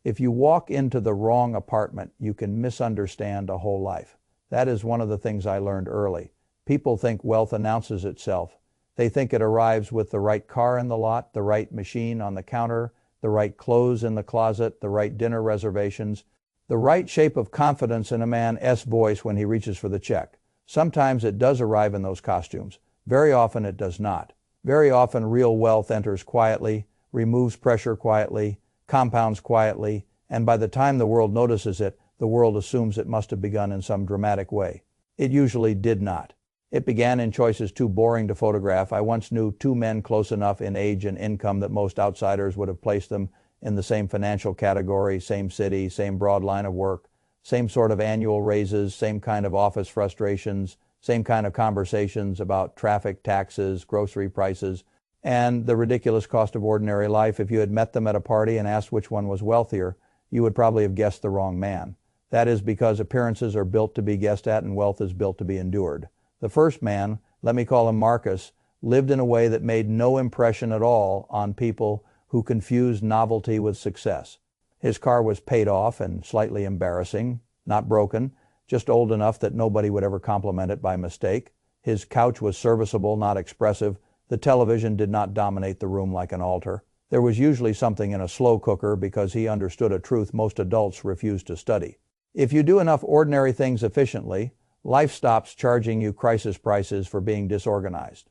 If you walk into the wrong apartment, you can misunderstand a whole life. That is one of the things I learned early. People think wealth announces itself. They think it arrives with the right car in the lot, the right machine on the counter, the right clothes in the closet, the right dinner reservations, the right shape of confidence in a man's voice when he reaches for the check. Sometimes it does arrive in those costumes. Very often it does not. Very often real wealth enters quietly, removes pressure quietly, compounds quietly, and by the time the world notices it, the world assumes it must have begun in some dramatic way. It usually did not. It began in choices too boring to photograph. I once knew two men close enough in age and income that most outsiders would have placed them in the same financial category, same city, same broad line of work, same sort of annual raises, same kind of office frustrations, same kind of conversations about traffic, taxes, grocery prices, and the ridiculous cost of ordinary life. If you had met them at a party and asked which one was wealthier, you would probably have guessed the wrong man. That is because appearances are built to be guessed at and wealth is built to be endured. The first man, let me call him Marcus, lived in a way that made no impression at all on people who confused novelty with success. His car was paid off and slightly embarrassing, not broken, just old enough that nobody would ever compliment it by mistake. His couch was serviceable, not expressive. The television did not dominate the room like an altar. There was usually something in a slow cooker because he understood a truth most adults refuse to study. If you do enough ordinary things efficiently, life stops charging you crisis prices for being disorganized.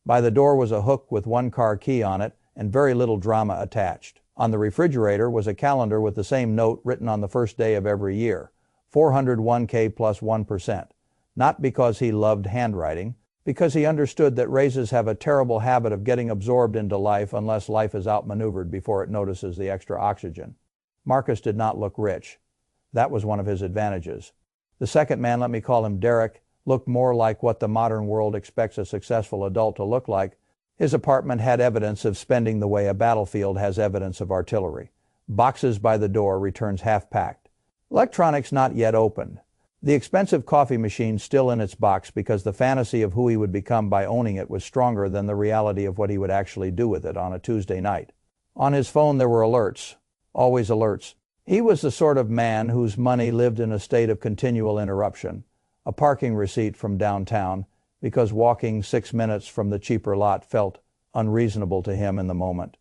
By the door was a hook with one car key on it and very little drama attached. On the refrigerator was a calendar with the same note written on the first day of every year, 401k plus 1%. Not because he loved handwriting, because he understood that raises have a terrible habit of getting absorbed into life unless life is outmaneuvered before it notices the extra oxygen. Marcus did not look rich. That was one of his advantages. The second man, let me call him Derek, looked more like what the modern world expects a successful adult to look like. His apartment had evidence of spending the way a battlefield has evidence of artillery. Boxes by the door, returns half-packed. Electronics not yet opened. The expensive coffee machine still in its box because the fantasy of who he would become by owning it was stronger than the reality of what he would actually do with it on a Tuesday night. On his phone there were alerts. Always alerts. He was the sort of man whose money lived in a state of continual interruption. A parking receipt from downtown, because walking 6 minutes from the cheaper lot felt unreasonable to him in the moment.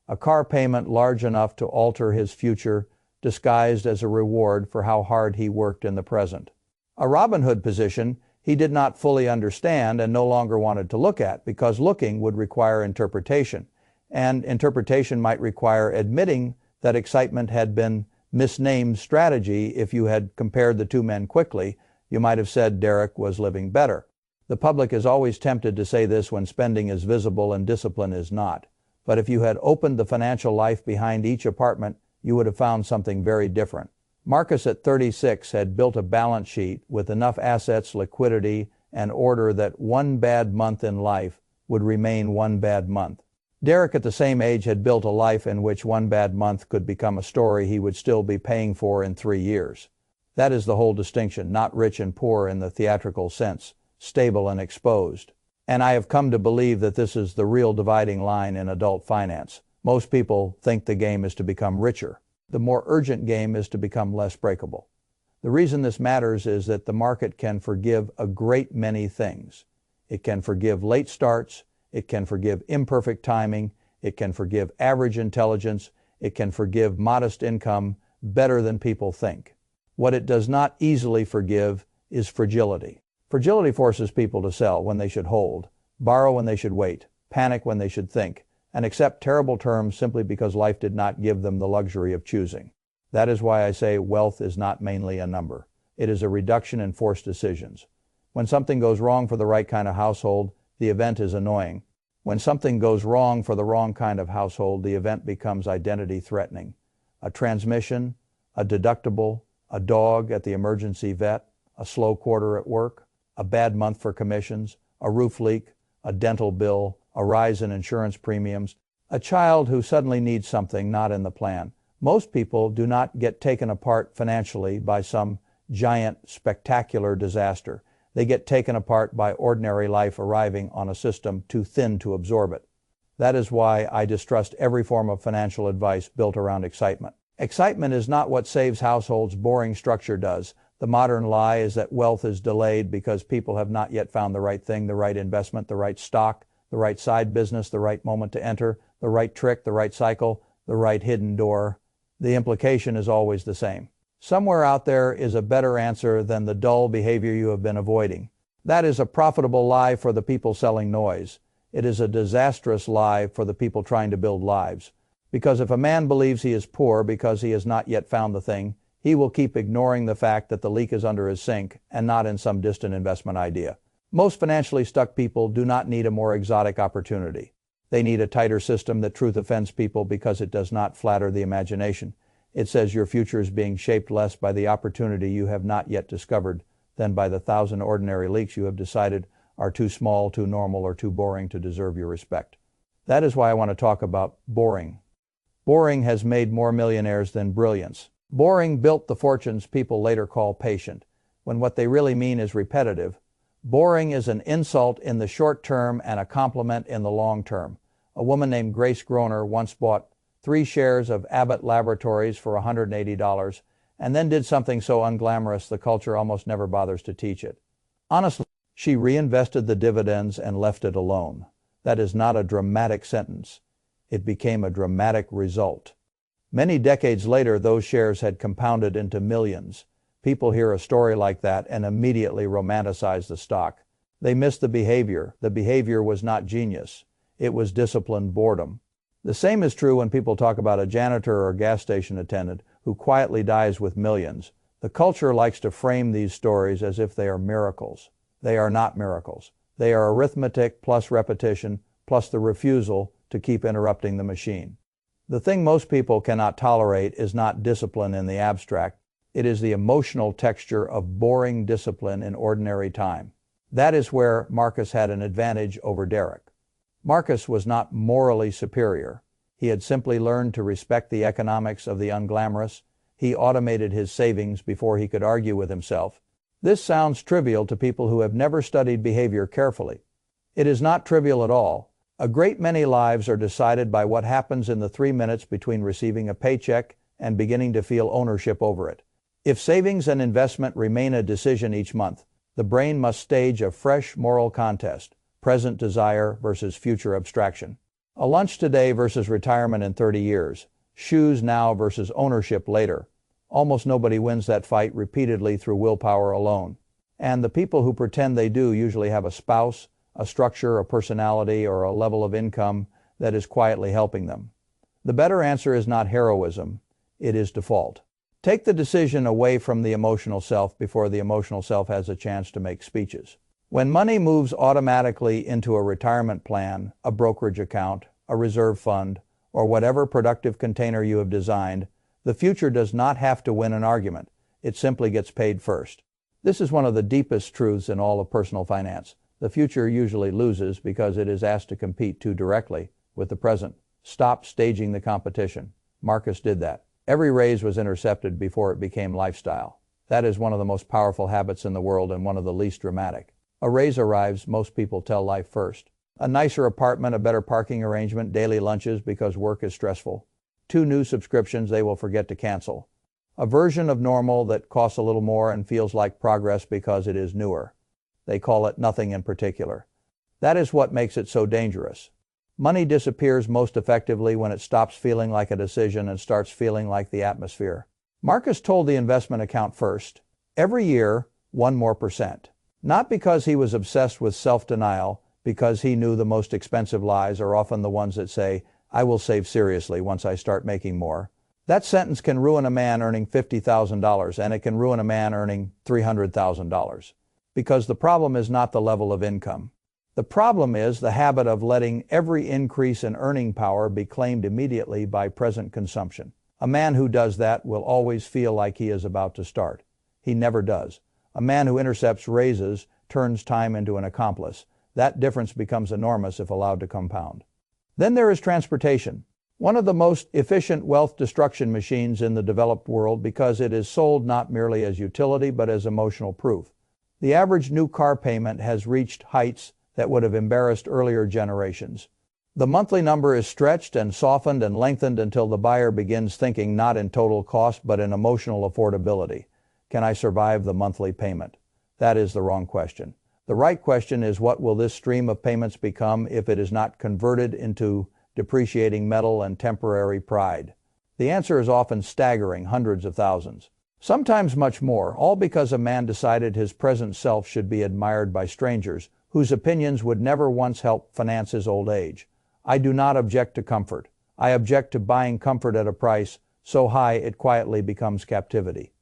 A car payment large enough to alter his future, disguised as a reward for how hard he worked in the present. A Robin Hood position he did not fully understand and no longer wanted to look at because looking would require interpretation, and interpretation might require admitting that excitement had been misnamed strategy. If you had compared the two men quickly, you might have said Derek was living better. The public is always tempted to say this when spending is visible and discipline is not. But if you had opened the financial life behind each apartment, you would have found something very different. Marcus at 36 had built a balance sheet with enough assets, liquidity, and order that one bad month in life would remain one bad month. Derek at the same age had built a life in which one bad month could become a story he would still be paying for in 3 years. That is the whole distinction, not rich and poor in the theatrical sense, stable and exposed. And I have come to believe that this is the real dividing line in adult finance. Most people think the game is to become richer. The more urgent game is to become less breakable. The reason this matters is that the market can forgive a great many things. It can forgive late starts. It can forgive imperfect timing. It can forgive average intelligence. It can forgive modest income better than people think. What it does not easily forgive is fragility. Fragility forces people to sell when they should hold, borrow when they should wait, panic when they should think, and accept terrible terms simply because life did not give them the luxury of choosing. That is why I say wealth is not mainly a number. It is a reduction in forced decisions. When something goes wrong for the right kind of household, the event is annoying. When something goes wrong for the wrong kind of household, the event becomes identity threatening. A transmission, a deductible, a dog at the emergency vet, a slow quarter at work, a bad month for commissions, a roof leak, a dental bill, a rise in insurance premiums, a child who suddenly needs something not in the plan. Most people do not get taken apart financially by some giant, spectacular disaster. They get taken apart by ordinary life arriving on a system too thin to absorb it. That is why I distrust every form of financial advice built around excitement. Excitement is not what saves households, boring structure does. The modern lie is that wealth is delayed because people have not yet found the right thing, the right investment, the right stock, the right side business, the right moment to enter, the right trick, the right cycle, the right hidden door. The implication is always the same. Somewhere out there is a better answer than the dull behavior you have been avoiding. That is a profitable lie for the people selling noise. It is a disastrous lie for the people trying to build lives. Because if a man believes he is poor because he has not yet found the thing, he will keep ignoring the fact that the leak is under his sink and not in some distant investment idea. Most financially stuck people do not need a more exotic opportunity. They need a tighter system that truth offends people because it does not flatter the imagination. It says your future is being shaped less by the opportunity you have not yet discovered than by the 1,000 ordinary leaks you have decided are too small, too normal, or too boring to deserve your respect. That is why I want to talk about boring. Boring has made more millionaires than brilliance. Boring built the fortunes people later call patient, when what they really mean is repetitive. Boring is an insult in the short term and a compliment in the long term. A woman named Grace Groner once bought 3 shares of Abbott Laboratories for $180 and then did something so unglamorous the culture almost never bothers to teach it. Honestly, she reinvested the dividends and left it alone. That is not a dramatic sentence. It became a dramatic result. Many decades later, those shares had compounded into millions. People hear a story like that and immediately romanticize the stock. They miss the behavior. The behavior was not genius. It was disciplined boredom. The same is true when people talk about a janitor or gas station attendant who quietly dies with millions. The culture likes to frame these stories as if they are miracles. They are not miracles. They are arithmetic plus repetition plus the refusal to keep interrupting the machine. The thing most people cannot tolerate is not discipline in the abstract. It is the emotional texture of boring discipline in ordinary time. That is where Marcus had an advantage over Derek. Marcus was not morally superior. He had simply learned to respect the economics of the unglamorous. He automated his savings before he could argue with himself. This sounds trivial to people who have never studied behavior carefully. It is not trivial at all. A great many lives are decided by what happens in the 3 minutes between receiving a paycheck and beginning to feel ownership over it. If savings and investment remain a decision each month, the brain must stage a fresh moral contest, present desire versus future abstraction. A lunch today versus retirement in 30 years, shoes now versus ownership later. Almost nobody wins that fight repeatedly through willpower alone. And the people who pretend they do usually have a spouse, a structure, a personality, or a level of income that is quietly helping them. The better answer is not heroism, it is default. Take the decision away from the emotional self before the emotional self has a chance to make speeches. When money moves automatically into a retirement plan, a brokerage account, a reserve fund, or whatever productive container you have designed, the future does not have to win an argument. It simply gets paid first. This is one of the deepest truths in all of personal finance. The future usually loses because it is asked to compete too directly with the present. Stop staging the competition. Marcus did that. Every raise was intercepted before it became lifestyle. That is one of the most powerful habits in the world and one of the least dramatic. A raise arrives, most people tell life first. A nicer apartment, a better parking arrangement, daily lunches because work is stressful. 2 new subscriptions they will forget to cancel. A version of normal that costs a little more and feels like progress because it is newer. They call it nothing in particular. That is what makes it so dangerous. Money disappears most effectively when it stops feeling like a decision and starts feeling like the atmosphere. Marcus told the investment account first, every year, 1% more. Not because he was obsessed with self-denial, because he knew the most expensive lies are often the ones that say, I will save seriously once I start making more. That sentence can ruin a man earning $50,000 and it can ruin a man earning $300,000. Because the problem is not the level of income. The problem is the habit of letting every increase in earning power be claimed immediately by present consumption. A man who does that will always feel like he is about to start. He never does. A man who intercepts raises turns time into an accomplice. That difference becomes enormous if allowed to compound. Then there is transportation. One of the most efficient wealth destruction machines in the developed world because it is sold not merely as utility but as emotional proof. The average new car payment has reached heights that would have embarrassed earlier generations. The monthly number is stretched and softened and lengthened until the buyer begins thinking not in total cost but in emotional affordability. Can I survive the monthly payment? That is the wrong question. The right question is, what will this stream of payments become if it is not converted into depreciating metal and temporary pride? The answer is often staggering, hundreds of thousands. Sometimes much more, all because a man decided his present self should be admired by strangers whose opinions would never once help finance his old age. I do not object to comfort. I object to buying comfort at a price so high it quietly becomes captivity.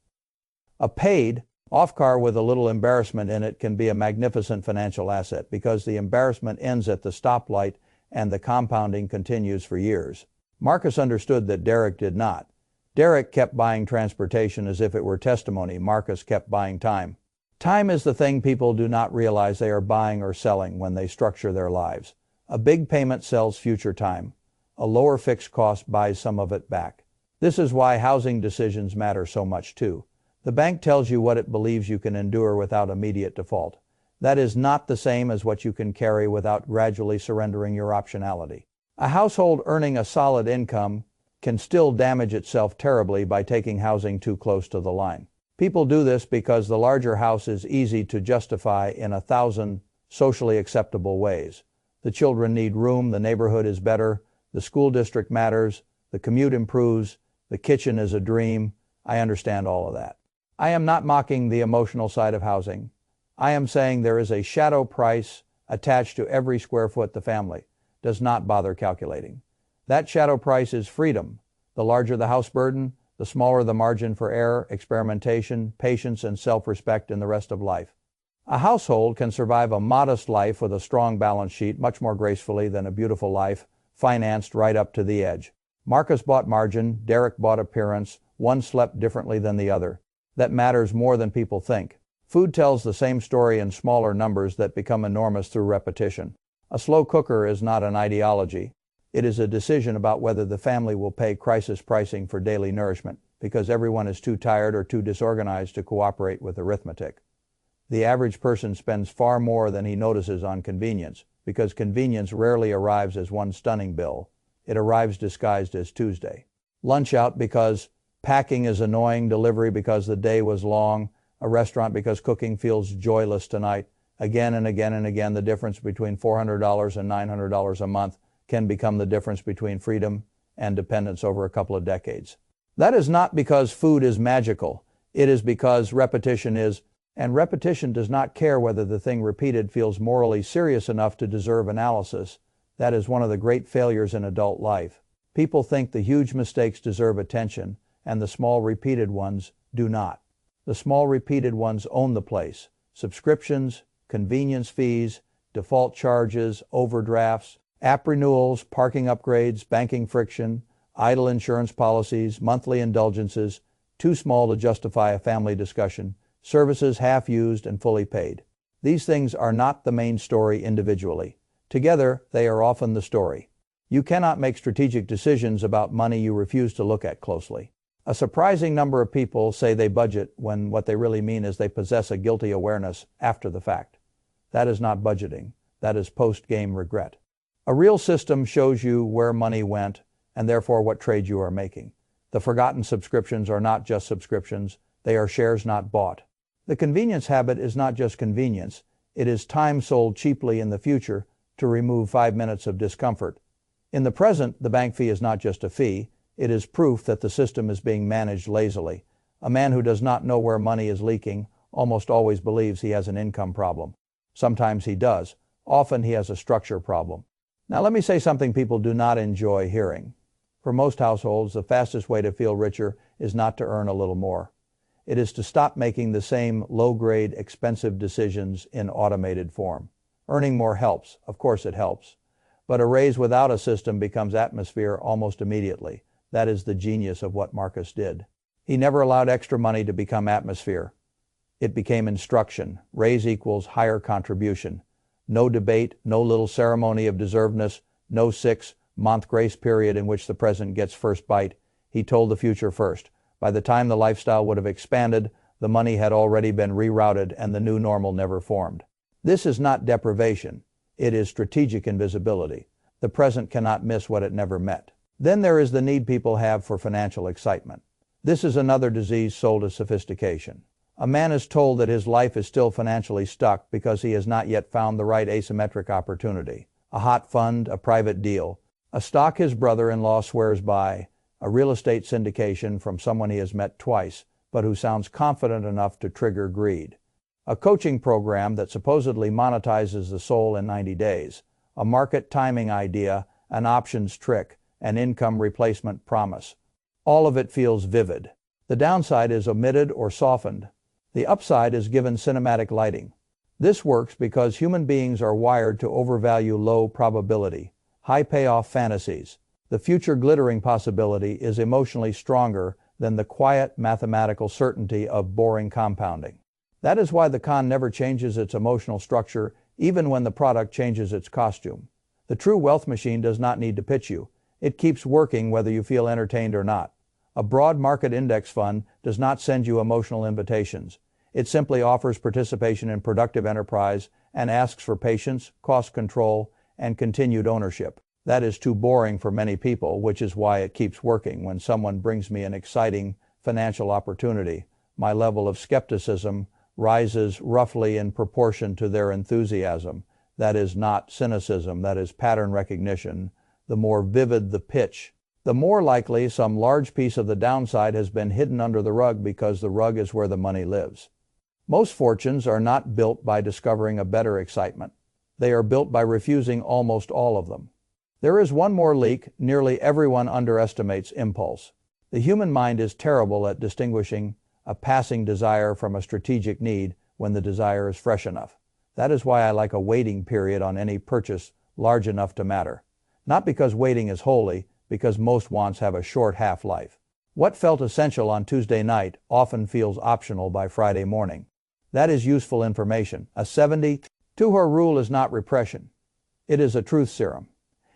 A paid off car with a little embarrassment in it can be a magnificent financial asset because the embarrassment ends at the stoplight and the compounding continues for years. Marcus understood that Derek did not. Derek kept buying transportation as if it were testimony. Marcus kept buying time. Time is the thing people do not realize they are buying or selling when they structure their lives. A big payment sells future time. A lower fixed cost buys some of it back. This is why housing decisions matter so much too. The bank tells you what it believes you can endure without immediate default. That is not the same as what you can carry without gradually surrendering your optionality. A household earning a solid income can still damage itself terribly by taking housing too close to the line. People do this because the larger house is easy to justify in 1,000 socially acceptable ways. The children need room, the neighborhood is better, the school district matters, the commute improves, the kitchen is a dream. I understand all of that. I am not mocking the emotional side of housing. I am saying there is a shadow price attached to every square foot the family does not bother calculating. That shadow price is freedom. The larger the house burden, the smaller the margin for error, experimentation, patience, and self-respect in the rest of life. A household can survive a modest life with a strong balance sheet much more gracefully than a beautiful life, financed right up to the edge. Marcus bought margin, Derek bought appearance, one slept differently than the other. That matters more than people think. Food tells the same story in smaller numbers that become enormous through repetition. A slow cooker is not an ideology. It is a decision about whether the family will pay crisis pricing for daily nourishment, because everyone is too tired or too disorganized to cooperate with arithmetic. The average person spends far more than he notices on convenience, because convenience rarely arrives as one stunning bill. It arrives disguised as Tuesday. Lunch out because packing is annoying, delivery because the day was long, a restaurant because cooking feels joyless tonight. Again and again and again, the difference between $400 and $900 a month can become the difference between freedom and dependence over a couple of decades. That is not because food is magical. It is because repetition is, and repetition does not care whether the thing repeated feels morally serious enough to deserve analysis. That is one of the great failures in adult life. People think the huge mistakes deserve attention, and the small repeated ones do not. The small repeated ones own the place. Subscriptions, convenience fees, default charges, overdrafts, app renewals, parking upgrades, banking friction, idle insurance policies, monthly indulgences, too small to justify a family discussion, services half used and fully paid. These things are not the main story individually. Together, they are often the story. You cannot make strategic decisions about money you refuse to look at closely. A surprising number of people say they budget when what they really mean is they possess a guilty awareness after the fact. That is not budgeting. That is post-game regret. A real system shows you where money went and therefore what trade you are making. The forgotten subscriptions are not just subscriptions. They are shares not bought. The convenience habit is not just convenience. It is time sold cheaply in the future to remove 5 minutes of discomfort. In the present, the bank fee is not just a fee. It is proof that the system is being managed lazily. A man who does not know where money is leaking almost always believes he has an income problem. Sometimes he does. Often he has a structure problem. Now let me say something people do not enjoy hearing. For most households, the fastest way to feel richer is not to earn a little more. It is to stop making the same low-grade, expensive decisions in automated form. Earning more helps. Of course it helps. But a raise without a system becomes atmosphere almost immediately. That is the genius of what Marcus did. He never allowed extra money to become atmosphere. It became instruction. Raise equals higher contribution. No debate, no little ceremony of deservedness, no 6-month grace period in which the present gets first bite. He told the future first. By the time the lifestyle would have expanded, the money had already been rerouted and the new normal never formed. This is not deprivation. It is strategic invisibility. The present cannot miss what it never met. Then there is the need people have for financial excitement. This is another disease sold as sophistication. A man is told that his life is still financially stuck because he has not yet found the right asymmetric opportunity. A hot fund, a private deal, a stock his brother-in-law swears by, a real estate syndication from someone he has met twice, but who sounds confident enough to trigger greed. A coaching program that supposedly monetizes the soul in 90 days, a market timing idea, an options trick, an income replacement promise. All of it feels vivid. The downside is omitted or softened. The upside is given cinematic lighting. This works because human beings are wired to overvalue low probability, high payoff fantasies. The future glittering possibility is emotionally stronger than the quiet mathematical certainty of boring compounding. That is why the con never changes its emotional structure, even when the product changes its costume. The true wealth machine does not need to pitch you. It keeps working whether you feel entertained or not. A broad market index fund does not send you emotional invitations. It simply offers participation in productive enterprise and asks for patience, cost control, and continued ownership. That is too boring for many people, which is why it keeps working. When someone brings me an exciting financial opportunity, my level of skepticism rises roughly in proportion to their enthusiasm. That is not cynicism, that is pattern recognition. The more vivid the pitch, the more likely some large piece of the downside has been hidden under the rug, because the rug is where the money lives. Most fortunes are not built by discovering a better excitement. They are built by refusing almost all of them. There is one more leak. Nearly everyone underestimates impulse. The human mind is terrible at distinguishing a passing desire from a strategic need when the desire is fresh enough. That is why I like a waiting period on any purchase large enough to matter. Not because waiting is holy, because most wants have a short half-life. What felt essential on Tuesday night often feels optional by Friday morning. That is useful information. A 72-hour rule is not repression. It is a truth serum.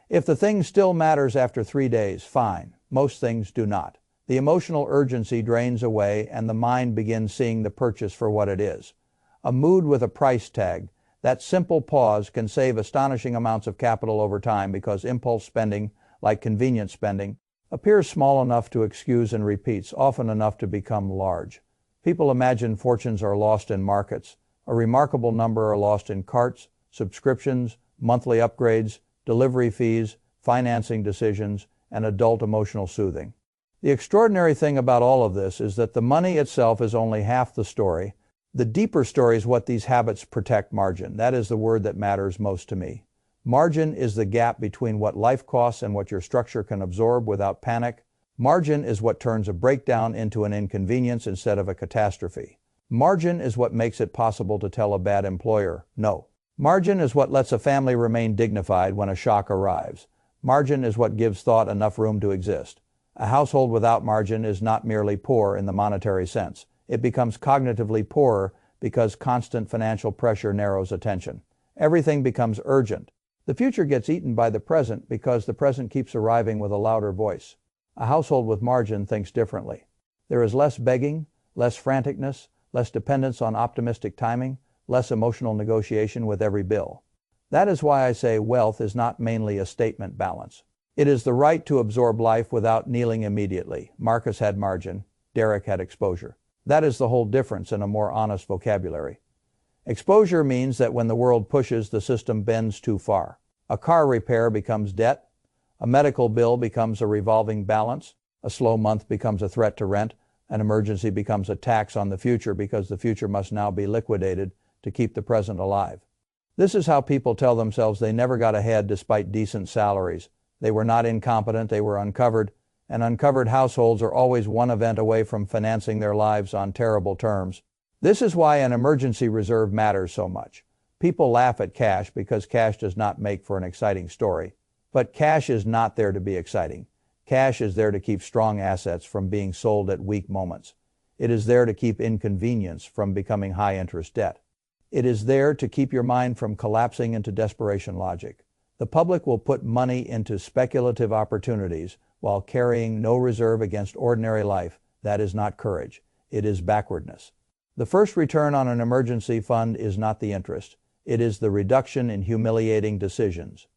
If the thing still matters after 3 days, fine. Most things do not. The emotional urgency drains away and the mind begins seeing the purchase for what it is. A mood with a price tag. That simple pause can save astonishing amounts of capital over time, because impulse spending, like convenience spending, appears small enough to excuse and repeats often enough to become large. People imagine fortunes are lost in markets. A remarkable number are lost in carts, subscriptions, monthly upgrades, delivery fees, financing decisions, and adult emotional soothing. The extraordinary thing about all of this is that the money itself is only half the story. The deeper story is what these habits protect. Margin. That is the word that matters most to me. Margin is the gap between what life costs and what your structure can absorb without panic. Margin is what turns a breakdown into an inconvenience instead of a catastrophe. Margin is what makes it possible to tell a bad employer no. Margin is what lets a family remain dignified when a shock arrives. Margin is what gives thought enough room to exist. A household without margin is not merely poor in the monetary sense. It becomes cognitively poorer because constant financial pressure narrows attention. Everything becomes urgent. The future gets eaten by the present because the present keeps arriving with a louder voice. A household with margin thinks differently. There is less begging, less franticness, less dependence on optimistic timing, less emotional negotiation with every bill. That is why I say wealth is not mainly a statement balance. It is the right to absorb life without kneeling immediately. Marcus had margin, Derek had exposure. That is the whole difference in a more honest vocabulary. Exposure means that when the world pushes, the system bends too far. A car repair becomes debt. A medical bill becomes a revolving balance. A slow month becomes a threat to rent. An emergency becomes a tax on the future because the future must now be liquidated to keep the present alive. This is how people tell themselves they never got ahead despite decent salaries. They were not incompetent, they were uncovered, and uncovered households are always one event away from financing their lives on terrible terms. This is why an emergency reserve matters so much. People laugh at cash because cash does not make for an exciting story. But cash is not there to be exciting. Cash is there to keep strong assets from being sold at weak moments. It is there to keep inconvenience from becoming high-interest debt. It is there to keep your mind from collapsing into desperation logic. The public will put money into speculative opportunities while carrying no reserve against ordinary life. That is not courage. It is backwardness. The first return on an emergency fund is not the interest. It is the reduction in humiliating decisions.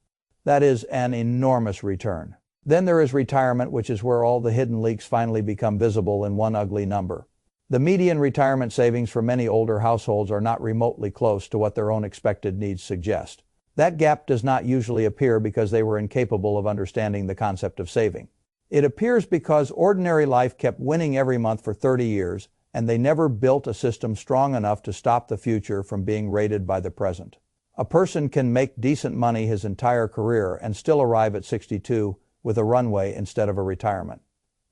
That is an enormous return. Then there is retirement, which is where all the hidden leaks finally become visible in one ugly number. The median retirement savings for many older households are not remotely close to what their own expected needs suggest. That gap does not usually appear because they were incapable of understanding the concept of saving. It appears because ordinary life kept winning every month for 30 years, and they never built a system strong enough to stop the future from being raided by the present. A person can make decent money his entire career and still arrive at 62 with a runway instead of a retirement.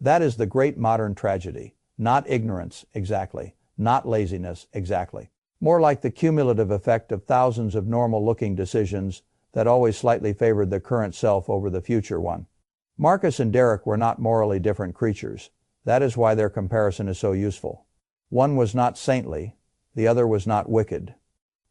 That is the great modern tragedy. Not ignorance, exactly. Not laziness, exactly. More like the cumulative effect of thousands of normal-looking decisions that always slightly favored the current self over the future one. Marcus and Derek were not morally different creatures. That is why their comparison is so useful. One was not saintly, the other was not wicked.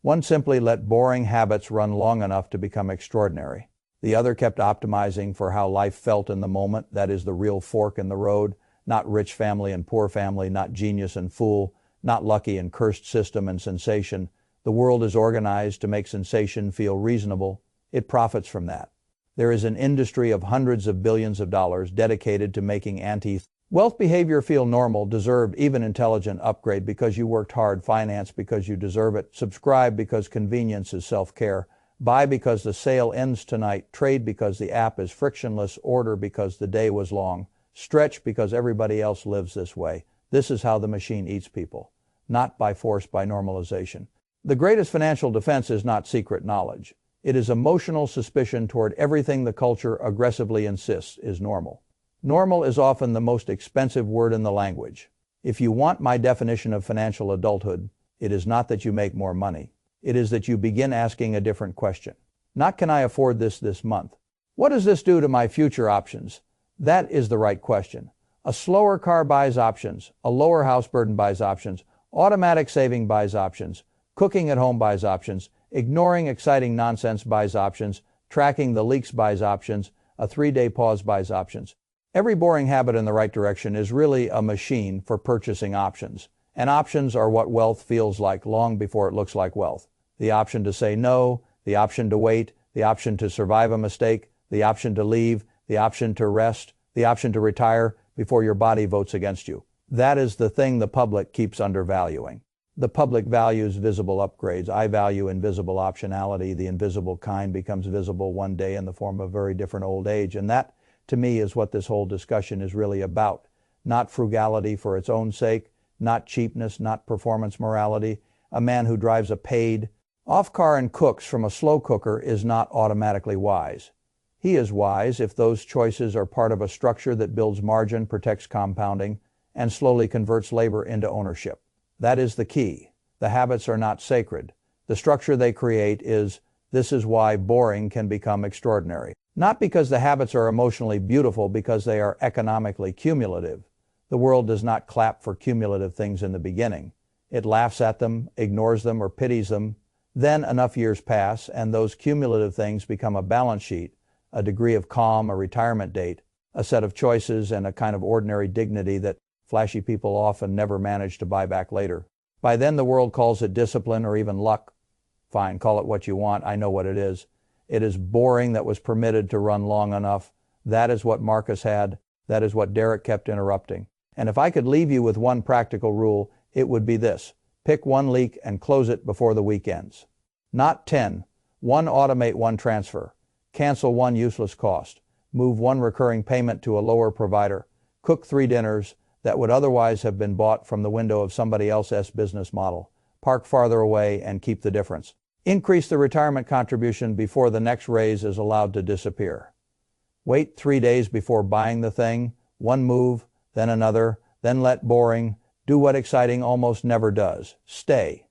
One simply let boring habits run long enough to become extraordinary. The other kept optimizing for how life felt in the moment, that is the real fork in the road, not rich family and poor family, not genius and fool, not lucky and cursed system and sensation. The world is organized to make sensation feel reasonable. It profits from that. There is an industry of hundreds of billions of dollars dedicated to making anti-wealth behavior feel normal, deserved, even intelligent, upgrade because you worked hard, finance because you deserve it, subscribe because convenience is self-care, buy because the sale ends tonight, trade because the app is frictionless, order because the day was long, stretch because everybody else lives this way. This is how the machine eats people, not by force, by normalization. The greatest financial defense is not secret knowledge. It is emotional suspicion toward everything the culture aggressively insists is normal. Normal is often the most expensive word in the language. If you want my definition of financial adulthood, it is not that you make more money. It is that you begin asking a different question. Not can I afford this month? What does this do to my future options? That is the right question. A slower car buys options. A lower house burden buys options. Automatic saving buys options. Cooking at home buys options. Ignoring exciting nonsense buys options. Tracking the leaks buys options. A 3-day pause buys options. Every boring habit in the right direction is really a machine for purchasing options. And options are what wealth feels like long before it looks like wealth. The option to say no, the option to wait, the option to survive a mistake, the option to leave, the option to rest, the option to retire before your body votes against you. That is the thing the public keeps undervaluing. The public values visible upgrades. I value invisible optionality. The invisible kind becomes visible one day in the form of very different old age. And that, to me, is what this whole discussion is really about. Not frugality for its own sake, not cheapness, not performance morality. A man who drives a paid off car and cooks from a slow cooker is not automatically wise. He is wise if those choices are part of a structure that builds margin, protects compounding, and slowly converts labor into ownership. That is the key. The habits are not sacred. The structure they create is. This is why boring can become extraordinary. Not because the habits are emotionally beautiful, because they are economically cumulative. The world does not clap for cumulative things in the beginning. It laughs at them, ignores them, or pities them. Then enough years pass, and those cumulative things become a balance sheet, a degree of calm, a retirement date, a set of choices, and a kind of ordinary dignity that flashy people often never manage to buy back later. By then the world calls it discipline or even luck. Fine, call it what you want. I know what it is. It is boring that was permitted to run long enough. That is what Marcus had. That is what Derek kept interrupting. And if I could leave you with one practical rule, it would be this. Pick one leak and close it before the week ends. Not 10. One automate, one transfer. Cancel one useless cost. Move one recurring payment to a lower provider. Cook 3 dinners that would otherwise have been bought from the window of somebody else's business model. Park farther away and keep the difference. Increase the retirement contribution before the next raise is allowed to disappear. Wait 3 days before buying the thing. One move, then another, then let boring do what exciting almost never does. Stay.